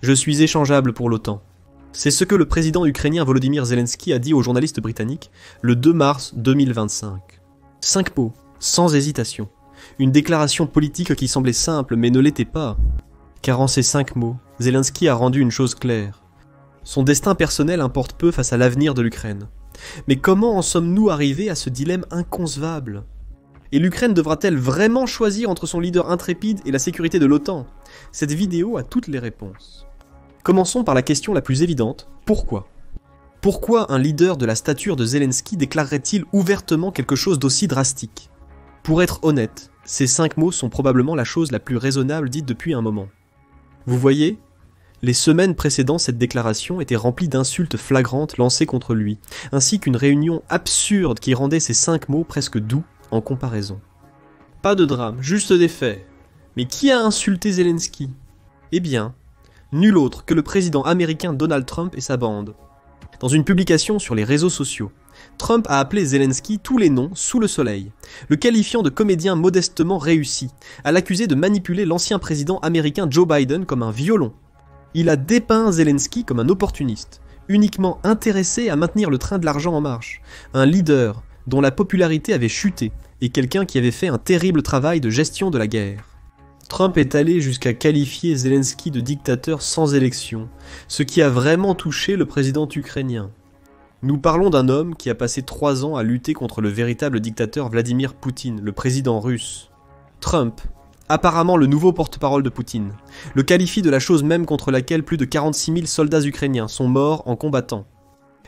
Je suis échangeable pour l'OTAN. C'est ce que le président ukrainien Volodymyr Zelensky a dit aux journalistes britanniques le 2 mars 2025. 5 mots, sans hésitation. Une déclaration politique qui semblait simple mais ne l'était pas. Car en ces 5 mots, Zelensky a rendu une chose claire. Son destin personnel importe peu face à l'avenir de l'Ukraine. Mais comment en sommes-nous arrivés à ce dilemme inconcevable ? Et l'Ukraine devra-t-elle vraiment choisir entre son leader intrépide et la sécurité de l'OTAN ? Cette vidéo a toutes les réponses. Commençons par la question la plus évidente, pourquoi ? Pourquoi un leader de la stature de Zelensky déclarerait-il ouvertement quelque chose d'aussi drastique ? Pour être honnête, ces 5 mots sont probablement la chose la plus raisonnable dite depuis un moment. Vous voyez ? Les semaines précédant cette déclaration étaient remplies d'insultes flagrantes lancées contre lui, ainsi qu'une réunion absurde qui rendait ces 5 mots presque doux en comparaison. Pas de drame, juste des faits. Mais qui a insulté Zelensky ? Eh bien, nul autre que le président américain Donald Trump et sa bande. Dans une publication sur les réseaux sociaux, Trump a appelé Zelensky tous les noms sous le soleil, le qualifiant de comédien modestement réussi, à l'accuser de manipuler l'ancien président américain Joe Biden comme un violon. Il a dépeint Zelensky comme un opportuniste, uniquement intéressé à maintenir le train de l'argent en marche, un leader dont la popularité avait chuté et quelqu'un qui avait fait un terrible travail de gestion de la guerre. Trump est allé jusqu'à qualifier Zelensky de dictateur sans élection, ce qui a vraiment touché le président ukrainien. Nous parlons d'un homme qui a passé 3 ans à lutter contre le véritable dictateur Vladimir Poutine, le président russe. Trump, apparemment le nouveau porte-parole de Poutine, le qualifie de la chose même contre laquelle plus de 46 000 soldats ukrainiens sont morts en combattant.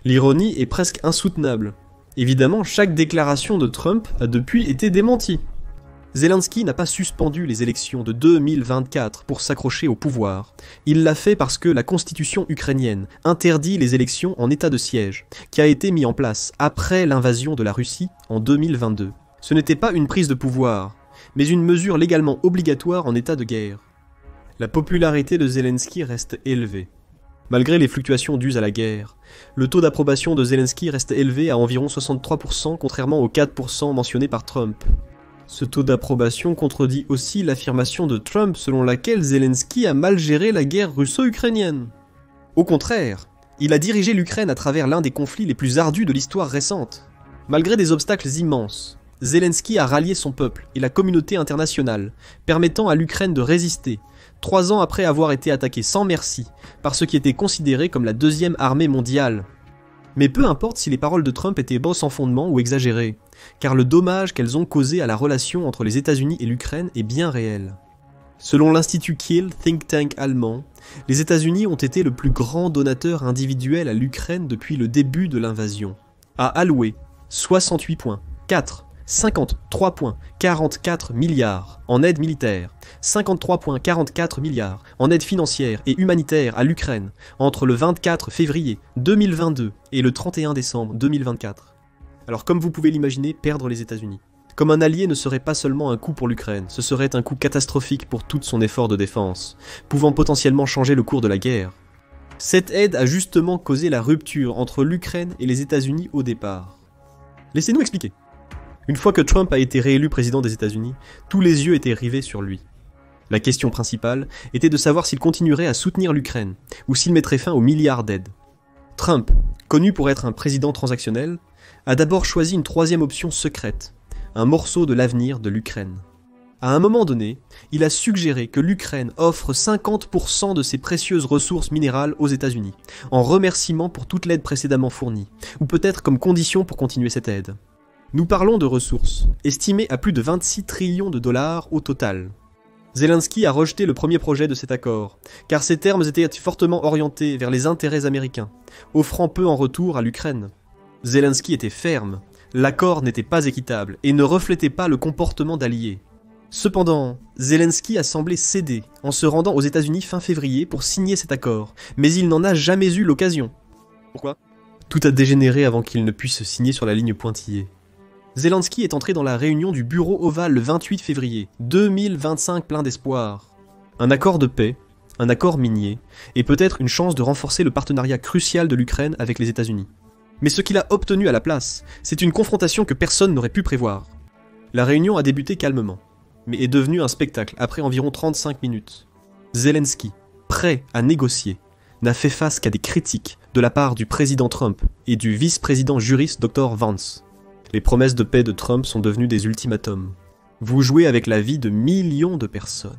L'ironie est presque insoutenable. Évidemment, chaque déclaration de Trump a depuis été démentie. Zelensky n'a pas suspendu les élections de 2024 pour s'accrocher au pouvoir. Il l'a fait parce que la constitution ukrainienne interdit les élections en état de siège, qui a été mis en place après l'invasion de la Russie en 2022. Ce n'était pas une prise de pouvoir, mais une mesure légalement obligatoire en état de guerre. La popularité de Zelensky reste élevée. Malgré les fluctuations dues à la guerre, le taux d'approbation de Zelensky reste élevé à environ 63%, contrairement aux 4% mentionnés par Trump. Ce taux d'approbation contredit aussi l'affirmation de Trump selon laquelle Zelensky a mal géré la guerre russo-ukrainienne. Au contraire, il a dirigé l'Ukraine à travers l'un des conflits les plus ardus de l'histoire récente. Malgré des obstacles immenses, Zelensky a rallié son peuple et la communauté internationale, permettant à l'Ukraine de résister, 3 ans après avoir été attaquée sans merci par ce qui était considéré comme la deuxième armée mondiale. Mais peu importe si les paroles de Trump étaient sans fondement ou exagérées, car le dommage qu'elles ont causé à la relation entre les États-Unis et l'Ukraine est bien réel. Selon l'Institut Kiel, think tank allemand, les États-Unis ont été le plus grand donateur individuel à l'Ukraine depuis le début de l'invasion, à allouer 68,4 53,44 milliards en aide militaire, 53,44 milliards en aide financière et humanitaire à l'Ukraine entre le 24 février 2022 et le 31 décembre 2024. Alors comme vous pouvez l'imaginer, perdre les États-Unis comme un allié ne serait pas seulement un coup pour l'Ukraine, ce serait un coup catastrophique pour tout son effort de défense, pouvant potentiellement changer le cours de la guerre. Cette aide a justement causé la rupture entre l'Ukraine et les États-Unis au départ. Laissez-nous expliquer. Une fois que Trump a été réélu président des États-Unis, tous les yeux étaient rivés sur lui. La question principale était de savoir s'il continuerait à soutenir l'Ukraine, ou s'il mettrait fin aux milliards d'aides. Trump, connu pour être un président transactionnel, a d'abord choisi une 3e option secrète, un morceau de l'avenir de l'Ukraine. À un moment donné, il a suggéré que l'Ukraine offre 50% de ses précieuses ressources minérales aux États-Unis, en remerciement pour toute l'aide précédemment fournie, ou peut-être comme condition pour continuer cette aide. Nous parlons de ressources, estimées à plus de 26 trillions de dollars au total. Zelensky a rejeté le premier projet de cet accord, car ces termes étaient fortement orientés vers les intérêts américains, offrant peu en retour à l'Ukraine. Zelensky était ferme, l'accord n'était pas équitable et ne reflétait pas le comportement d'alliés. Cependant, Zelensky a semblé céder en se rendant aux États-Unis fin février pour signer cet accord, mais il n'en a jamais eu l'occasion. Pourquoi ? Tout a dégénéré avant qu'il ne puisse signer sur la ligne pointillée. Zelensky est entré dans la réunion du bureau ovale le 28 février, 2025 plein d'espoir. Un accord de paix, un accord minier, et peut-être une chance de renforcer le partenariat crucial de l'Ukraine avec les États-Unis. Mais ce qu'il a obtenu à la place, c'est une confrontation que personne n'aurait pu prévoir. La réunion a débuté calmement, mais est devenue un spectacle après environ 35 minutes. Zelensky, prêt à négocier, n'a fait face qu'à des critiques de la part du président Trump et du vice-président juriste Dr. Vance. Les promesses de paix de Trump sont devenues des ultimatums. Vous jouez avec la vie de millions de personnes,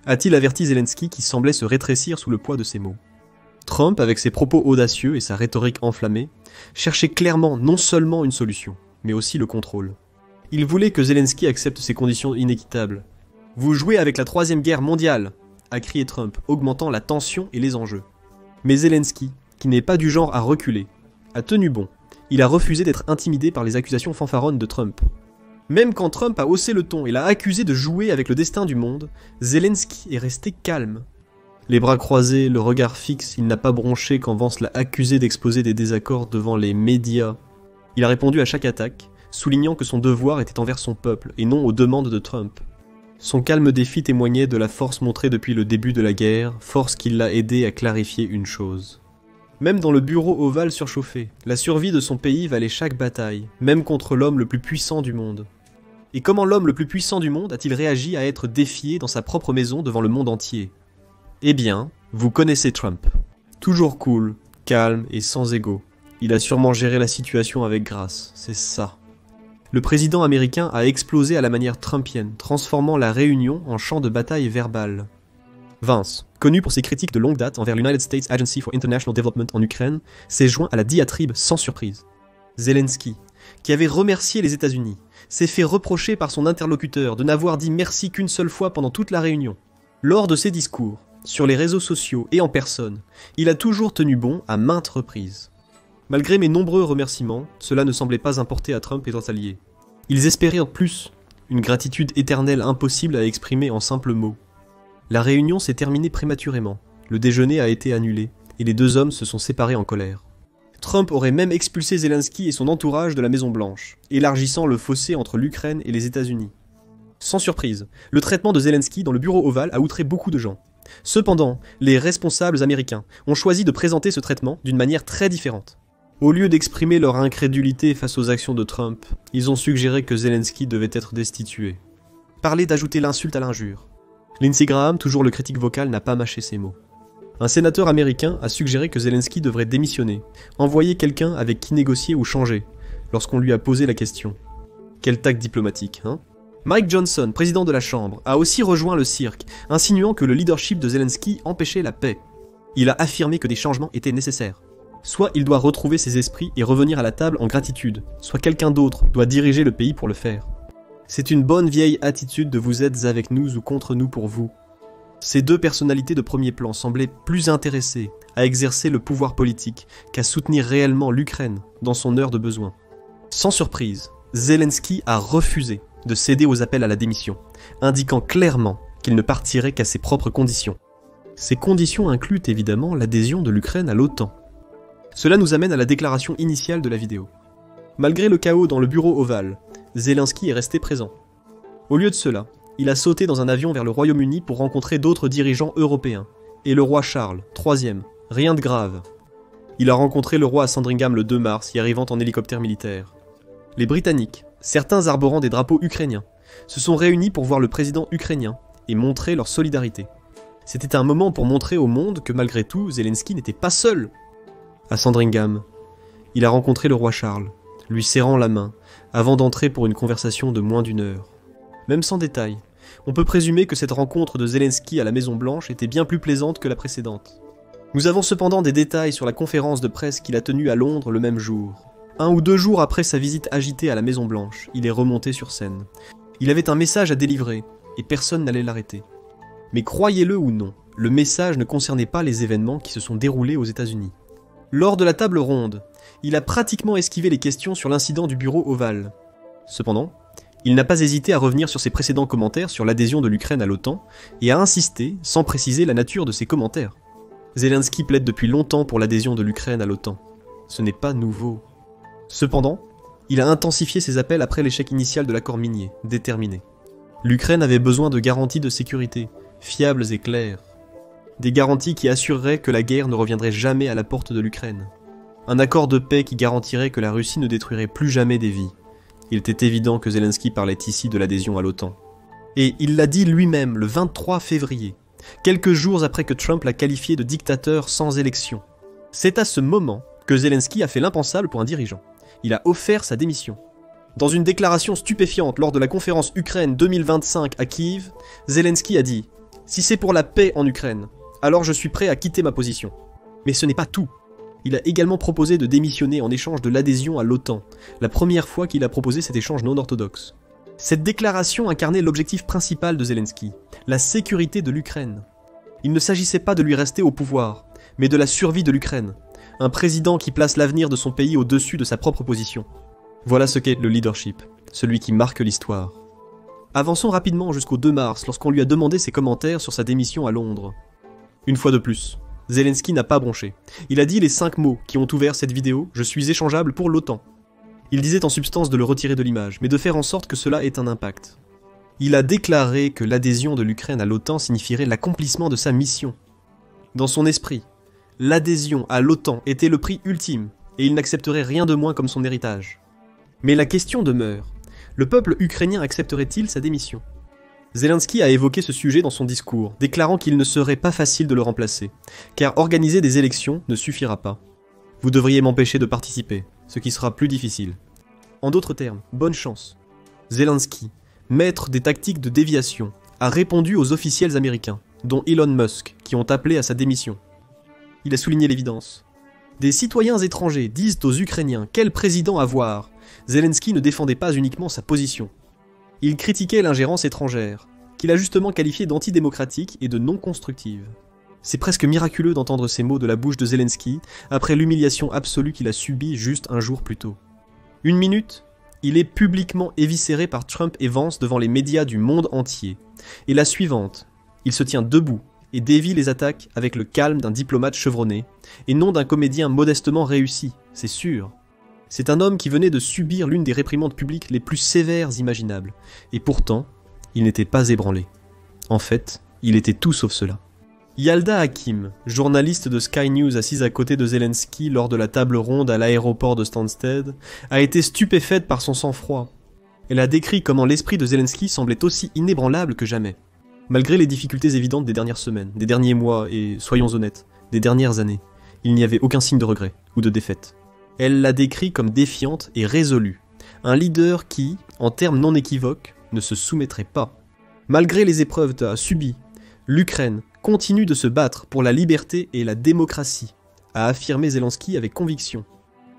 a-t-il averti Zelensky qui semblait se rétrécir sous le poids de ses mots. Trump, avec ses propos audacieux et sa rhétorique enflammée, cherchait clairement non seulement une solution, mais aussi le contrôle. Il voulait que Zelensky accepte ces conditions inéquitables. « Vous jouez avec la troisième guerre mondiale !» a crié Trump, augmentant la tension et les enjeux. Mais Zelensky, qui n'est pas du genre à reculer, a tenu bon. Il a refusé d'être intimidé par les accusations fanfaronnes de Trump. Même quand Trump a haussé le ton et l'a accusé de jouer avec le destin du monde, Zelensky est resté calme. Les bras croisés, le regard fixe, il n'a pas bronché quand Vance l'a accusé d'exposer des désaccords devant les médias. Il a répondu à chaque attaque, soulignant que son devoir était envers son peuple et non aux demandes de Trump. Son calme défi témoignait de la force montrée depuis le début de la guerre, force qui l'a aidé à clarifier une chose. Même dans le bureau ovale surchauffé, la survie de son pays valait chaque bataille, même contre l'homme le plus puissant du monde. Et comment l'homme le plus puissant du monde a-t-il réagi à être défié dans sa propre maison devant le monde entier? Eh bien, vous connaissez Trump. Toujours cool, calme et sans ego. Il a sûrement géré la situation avec grâce, c'est ça. Le président américain a explosé à la manière trumpienne, transformant la réunion en champ de bataille verbal. Vance, connu pour ses critiques de longue date envers l'United States Agency for International Development en Ukraine, s'est joint à la diatribe sans surprise. Zelensky, qui avait remercié les États-Unis, s'est fait reprocher par son interlocuteur de n'avoir dit merci qu'une seule fois pendant toute la réunion. Lors de ses discours, sur les réseaux sociaux et en personne, il a toujours tenu bon à maintes reprises. Malgré mes nombreux remerciements, cela ne semblait pas importer à Trump et ses alliés. Ils espéraient en plus, une gratitude éternelle impossible à exprimer en simples mots. La réunion s'est terminée prématurément, le déjeuner a été annulé, et les deux hommes se sont séparés en colère. Trump aurait même expulsé Zelensky et son entourage de la Maison-Blanche, élargissant le fossé entre l'Ukraine et les États-Unis. Sans surprise, le traitement de Zelensky dans le bureau ovale a outré beaucoup de gens. Cependant, les responsables américains ont choisi de présenter ce traitement d'une manière très différente. Au lieu d'exprimer leur incrédulité face aux actions de Trump, ils ont suggéré que Zelensky devait être destitué. Parler d'ajouter l'insulte à l'injure. Lindsey Graham, toujours le critique vocal, n'a pas mâché ses mots. Un sénateur américain a suggéré que Zelensky devrait démissionner, envoyer quelqu'un avec qui négocier ou changer, lorsqu'on lui a posé la question. Quel tact diplomatique, hein? Mike Johnson, président de la Chambre, a aussi rejoint le cirque, insinuant que le leadership de Zelensky empêchait la paix. Il a affirmé que des changements étaient nécessaires. Soit il doit retrouver ses esprits et revenir à la table en gratitude, soit quelqu'un d'autre doit diriger le pays pour le faire. C'est une bonne vieille attitude de vous êtes avec nous ou contre nous pour vous. Ces deux personnalités de premier plan semblaient plus intéressées à exercer le pouvoir politique qu'à soutenir réellement l'Ukraine dans son heure de besoin. Sans surprise, Zelensky a refusé de céder aux appels à la démission, indiquant clairement qu'il ne partirait qu'à ses propres conditions. Ces conditions incluent évidemment l'adhésion de l'Ukraine à l'OTAN. Cela nous amène à la déclaration initiale de la vidéo. Malgré le chaos dans le bureau ovale, Zelensky est resté présent. Au lieu de cela, il a sauté dans un avion vers le Royaume-Uni pour rencontrer d'autres dirigeants européens, et le roi Charles, troisième, rien de grave. Il a rencontré le roi à Sandringham le 2 mars, y arrivant en hélicoptère militaire. Les Britanniques, certains arborant des drapeaux ukrainiens, se sont réunis pour voir le président ukrainien et montrer leur solidarité. C'était un moment pour montrer au monde que malgré tout, Zelensky n'était pas seul. À Sandringham, il a rencontré le roi Charles, lui serrant la main, avant d'entrer pour une conversation de moins d'1 heure. Même sans détail, on peut présumer que cette rencontre de Zelensky à la Maison-Blanche était bien plus plaisante que la précédente. Nous avons cependant des détails sur la conférence de presse qu'il a tenue à Londres le même jour. 1 ou 2 jours après sa visite agitée à la Maison-Blanche, il est remonté sur scène. Il avait un message à délivrer, et personne n'allait l'arrêter. Mais croyez-le ou non, le message ne concernait pas les événements qui se sont déroulés aux États-Unis. Lors de la table ronde, il a pratiquement esquivé les questions sur l'incident du bureau ovale. Cependant, il n'a pas hésité à revenir sur ses précédents commentaires sur l'adhésion de l'Ukraine à l'OTAN et à insister, sans préciser la nature de ses commentaires. Zelensky plaide depuis longtemps pour l'adhésion de l'Ukraine à l'OTAN. Ce n'est pas nouveau. Cependant, il a intensifié ses appels après l'échec initial de l'accord minier, déterminé. L'Ukraine avait besoin de garanties de sécurité, fiables et claires. Des garanties qui assureraient que la guerre ne reviendrait jamais à la porte de l'Ukraine. Un accord de paix qui garantirait que la Russie ne détruirait plus jamais des vies. Il était évident que Zelensky parlait ici de l'adhésion à l'OTAN. Et il l'a dit lui-même le 23 février, quelques jours après que Trump l'a qualifié de dictateur sans élection. C'est à ce moment que Zelensky a fait l'impensable pour un dirigeant. Il a offert sa démission. Dans une déclaration stupéfiante lors de la conférence Ukraine 2025 à Kiev, Zelensky a dit « Si c'est pour la paix en Ukraine, alors je suis prêt à quitter ma position. » Mais ce n'est pas tout. Il a également proposé de démissionner en échange de l'adhésion à l'OTAN, la première fois qu'il a proposé cet échange non orthodoxe. Cette déclaration incarnait l'objectif principal de Zelensky, la sécurité de l'Ukraine. Il ne s'agissait pas de lui rester au pouvoir, mais de la survie de l'Ukraine. Un président qui place l'avenir de son pays au-dessus de sa propre position. Voilà ce qu'est le leadership, celui qui marque l'histoire. Avançons rapidement jusqu'au 2 mars, lorsqu'on lui a demandé ses commentaires sur sa démission à Londres. Une fois de plus, Zelensky n'a pas bronché. Il a dit les 5 mots qui ont ouvert cette vidéo « Je suis échangeable pour l'OTAN ». Il disait en substance de le retirer de l'image, mais de faire en sorte que cela ait un impact. Il a déclaré que l'adhésion de l'Ukraine à l'OTAN signifierait l'accomplissement de sa mission. Dans son esprit, l'adhésion à l'OTAN était le prix ultime, et il n'accepterait rien de moins comme son héritage. Mais la question demeure, le peuple ukrainien accepterait-il sa démission ? Zelensky a évoqué ce sujet dans son discours, déclarant qu'il ne serait pas facile de le remplacer, car organiser des élections ne suffira pas. Vous devriez m'empêcher de participer, ce qui sera plus difficile. En d'autres termes, bonne chance. Zelensky, maître des tactiques de déviation, a répondu aux officiels américains, dont Elon Musk, qui ont appelé à sa démission. Il a souligné l'évidence. Des citoyens étrangers disent aux Ukrainiens quel président avoir. Zelensky ne défendait pas uniquement sa position. Il critiquait l'ingérence étrangère, qu'il a justement qualifiée d'antidémocratique et de non constructive. C'est presque miraculeux d'entendre ces mots de la bouche de Zelensky après l'humiliation absolue qu'il a subie juste un jour plus tôt. Une minute, il est publiquement éviscéré par Trump et Vance devant les médias du monde entier. Et la suivante, il se tient debout et dévie les attaques avec le calme d'un diplomate chevronné, et non d'un comédien modestement réussi, c'est sûr. C'est un homme qui venait de subir l'une des réprimandes publiques les plus sévères imaginables, et pourtant, il n'était pas ébranlé. En fait, il était tout sauf cela. Yalda Hakim, journaliste de Sky News assise à côté de Zelensky lors de la table ronde à l'aéroport de Stansted, a été stupéfaite par son sang-froid. Elle a décrit comment l'esprit de Zelensky semblait aussi inébranlable que jamais. Malgré les difficultés évidentes des dernières semaines, des derniers mois et, soyons honnêtes, des dernières années, il n'y avait aucun signe de regret ou de défaite. Elle l'a décrit comme défiante et résolue, un leader qui, en termes non équivoques, ne se soumettrait pas. Malgré les épreuves subies, l'Ukraine continue de se battre pour la liberté et la démocratie, a affirmé Zelensky avec conviction.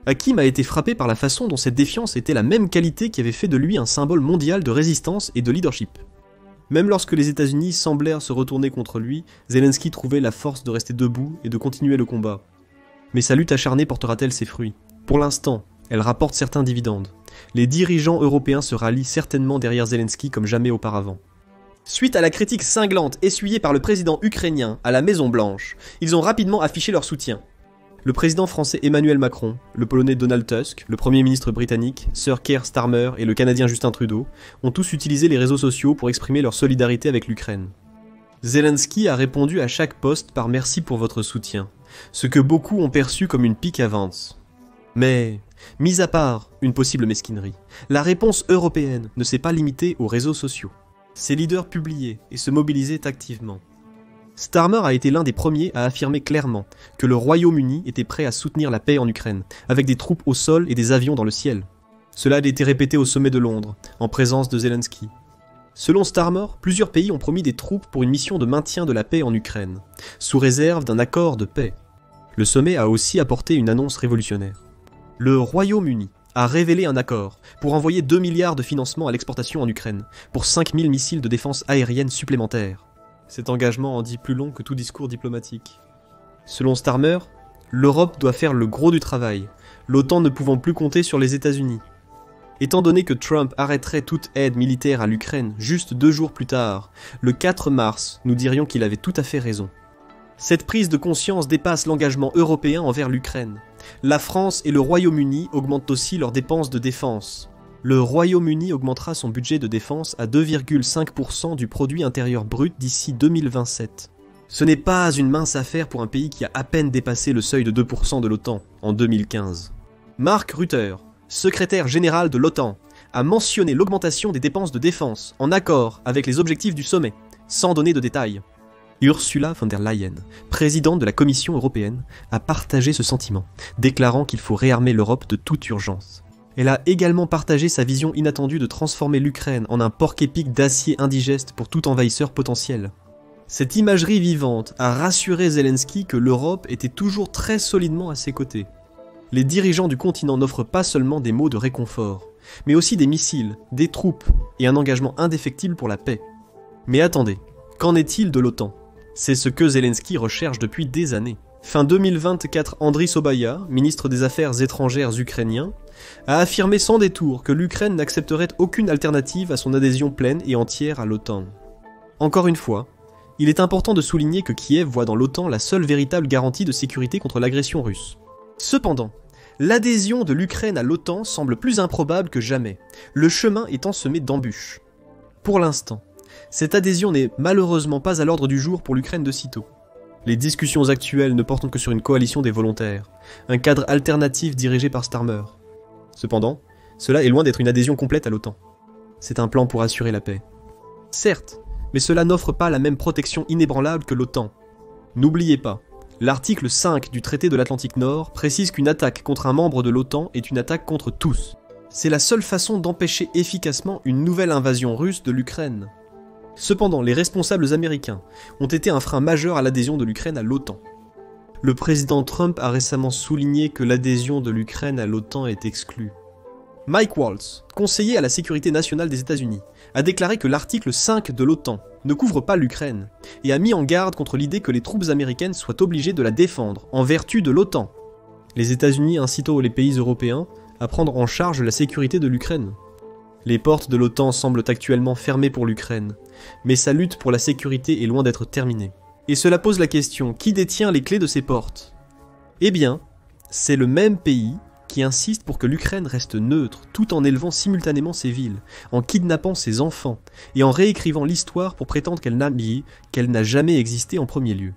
Hakim a été frappé par la façon dont cette défiance était la même qualité qui avait fait de lui un symbole mondial de résistance et de leadership. Même lorsque les États-Unis semblèrent se retourner contre lui, Zelensky trouvait la force de rester debout et de continuer le combat. Mais sa lutte acharnée portera-t-elle ses fruits ? Pour l'instant, elle rapporte certains dividendes. Les dirigeants européens se rallient certainement derrière Zelensky comme jamais auparavant. Suite à la critique cinglante essuyée par le président ukrainien à la Maison-Blanche, ils ont rapidement affiché leur soutien. Le président français Emmanuel Macron, le polonais Donald Tusk, le premier ministre britannique, Sir Keir Starmer et le canadien Justin Trudeau ont tous utilisé les réseaux sociaux pour exprimer leur solidarité avec l'Ukraine. Zelensky a répondu à chaque post par merci pour votre soutien, ce que beaucoup ont perçu comme une pique à Vance. Mais, mis à part une possible mesquinerie, la réponse européenne ne s'est pas limitée aux réseaux sociaux. Ses leaders publiaient et se mobilisaient activement. Starmer a été l'un des premiers à affirmer clairement que le Royaume-Uni était prêt à soutenir la paix en Ukraine, avec des troupes au sol et des avions dans le ciel. Cela a été répété au sommet de Londres, en présence de Zelensky. Selon Starmer, plusieurs pays ont promis des troupes pour une mission de maintien de la paix en Ukraine, sous réserve d'un accord de paix. Le sommet a aussi apporté une annonce révolutionnaire. Le Royaume-Uni a révélé un accord pour envoyer 2 milliards de financement à l'exportation en Ukraine, pour 5000 missiles de défense aérienne supplémentaires. Cet engagement en dit plus long que tout discours diplomatique. Selon Starmer, l'Europe doit faire le gros du travail, l'OTAN ne pouvant plus compter sur les États-Unis. Étant donné que Trump arrêterait toute aide militaire à l'Ukraine juste 2 jours plus tard, le 4 mars, nous dirions qu'il avait tout à fait raison. Cette prise de conscience dépasse l'engagement européen envers l'Ukraine. La France et le Royaume-Uni augmentent aussi leurs dépenses de défense. Le Royaume-Uni augmentera son budget de défense à 2,5% du produit intérieur brut d'ici 2027. Ce n'est pas une mince affaire pour un pays qui a à peine dépassé le seuil de 2% de l'OTAN en 2015. Mark Rutte, secrétaire général de l'OTAN, a mentionné l'augmentation des dépenses de défense en accord avec les objectifs du sommet, sans donner de détails. Ursula von der Leyen, présidente de la Commission européenne, a partagé ce sentiment, déclarant qu'il faut réarmer l'Europe de toute urgence. Elle a également partagé sa vision inattendue de transformer l'Ukraine en un porc-épic d'acier indigeste pour tout envahisseur potentiel. Cette imagerie vivante a rassuré Zelensky que l'Europe était toujours très solidement à ses côtés. Les dirigeants du continent n'offrent pas seulement des mots de réconfort, mais aussi des missiles, des troupes et un engagement indéfectible pour la paix. Mais attendez, qu'en est-il de l'OTAN ? C'est ce que Zelensky recherche depuis des années. Fin 2024, Andriy Sobaya, ministre des Affaires étrangères ukrainien, a affirmé sans détour que l'Ukraine n'accepterait aucune alternative à son adhésion pleine et entière à l'OTAN. Encore une fois, il est important de souligner que Kiev voit dans l'OTAN la seule véritable garantie de sécurité contre l'agression russe. Cependant, l'adhésion de l'Ukraine à l'OTAN semble plus improbable que jamais, le chemin étant semé d'embûches. Pour l'instant, cette adhésion n'est malheureusement pas à l'ordre du jour pour l'Ukraine de sitôt. Les discussions actuelles ne portent que sur une coalition des volontaires, un cadre alternatif dirigé par Starmer. Cependant, cela est loin d'être une adhésion complète à l'OTAN. C'est un plan pour assurer la paix. Certes, mais cela n'offre pas la même protection inébranlable que l'OTAN. N'oubliez pas, l'article 5 du traité de l'Atlantique Nord précise qu'une attaque contre un membre de l'OTAN est une attaque contre tous. C'est la seule façon d'empêcher efficacement une nouvelle invasion russe de l'Ukraine. Cependant, les responsables américains ont été un frein majeur à l'adhésion de l'Ukraine à l'OTAN. Le président Trump a récemment souligné que l'adhésion de l'Ukraine à l'OTAN est exclue. Mike Waltz, conseiller à la sécurité nationale des États-Unis, a déclaré que l'article 5 de l'OTAN ne couvre pas l'Ukraine et a mis en garde contre l'idée que les troupes américaines soient obligées de la défendre en vertu de l'OTAN. Les États-Unis incitent les pays européens à prendre en charge la sécurité de l'Ukraine. Les portes de l'OTAN semblent actuellement fermées pour l'Ukraine, mais sa lutte pour la sécurité est loin d'être terminée. Et cela pose la question, qui détient les clés de ces portes ? Eh bien, c'est le même pays qui insiste pour que l'Ukraine reste neutre, tout en élevant simultanément ses villes, en kidnappant ses enfants, et en réécrivant l'histoire pour prétendre qu'elle n'a jamais existé en premier lieu.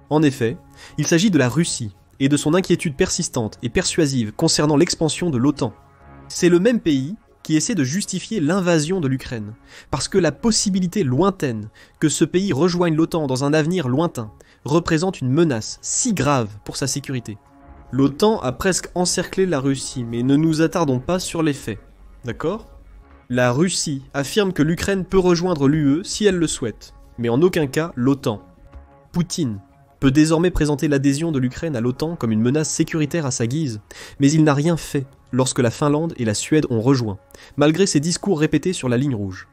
En effet, il s'agit de la Russie, et de son inquiétude persistante et persuasive concernant l'expansion de l'OTAN. C'est le même pays qui essaie de justifier l'invasion de l'Ukraine, parce que la possibilité lointaine que ce pays rejoigne l'OTAN dans un avenir lointain représente une menace si grave pour sa sécurité. L'OTAN a presque encerclé la Russie, mais ne nous attardons pas sur les faits, d'accord ? La Russie affirme que l'Ukraine peut rejoindre l'UE si elle le souhaite, mais en aucun cas l'OTAN. Poutine peut désormais présenter l'adhésion de l'Ukraine à l'OTAN comme une menace sécuritaire à sa guise, mais il n'a rien fait lorsque la Finlande et la Suède ont rejoint, malgré ses discours répétés sur la ligne rouge.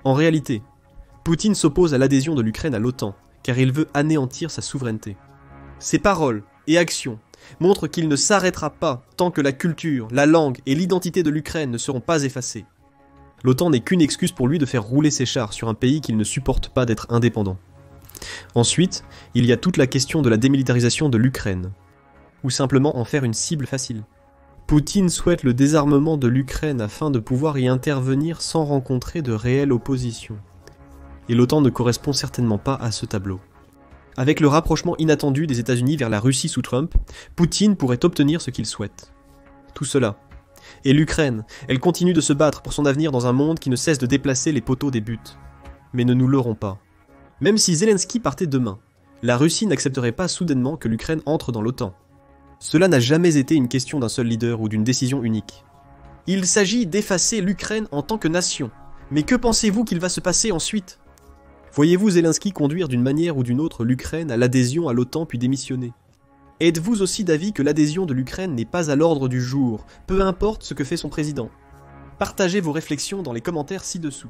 En réalité, Poutine s'oppose à l'adhésion de l'Ukraine à l'OTAN, car il veut anéantir sa souveraineté. Ses paroles et actions montrent qu'il ne s'arrêtera pas tant que la culture, la langue et l'identité de l'Ukraine ne seront pas effacées. L'OTAN n'est qu'une excuse pour lui de faire rouler ses chars sur un pays qu'il ne supporte pas d'être indépendant. Ensuite, il y a toute la question de la démilitarisation de l'Ukraine, ou simplement en faire une cible facile. Poutine souhaite le désarmement de l'Ukraine afin de pouvoir y intervenir sans rencontrer de réelle opposition. Et l'OTAN ne correspond certainement pas à ce tableau. Avec le rapprochement inattendu des États-Unis vers la Russie sous Trump, Poutine pourrait obtenir ce qu'il souhaite. Tout cela. Et l'Ukraine, elle continue de se battre pour son avenir dans un monde qui ne cesse de déplacer les poteaux des buts. Mais ne nous leurrons pas. Même si Zelensky partait demain, la Russie n'accepterait pas soudainement que l'Ukraine entre dans l'OTAN. Cela n'a jamais été une question d'un seul leader ou d'une décision unique. Il s'agit d'effacer l'Ukraine en tant que nation. Mais que pensez-vous qu'il va se passer ensuite ? Voyez-vous Zelensky conduire d'une manière ou d'une autre l'Ukraine à l'adhésion à l'OTAN puis démissionner ? Êtes-vous aussi d'avis que l'adhésion de l'Ukraine n'est pas à l'ordre du jour, peu importe ce que fait son président ? Partagez vos réflexions dans les commentaires ci-dessous.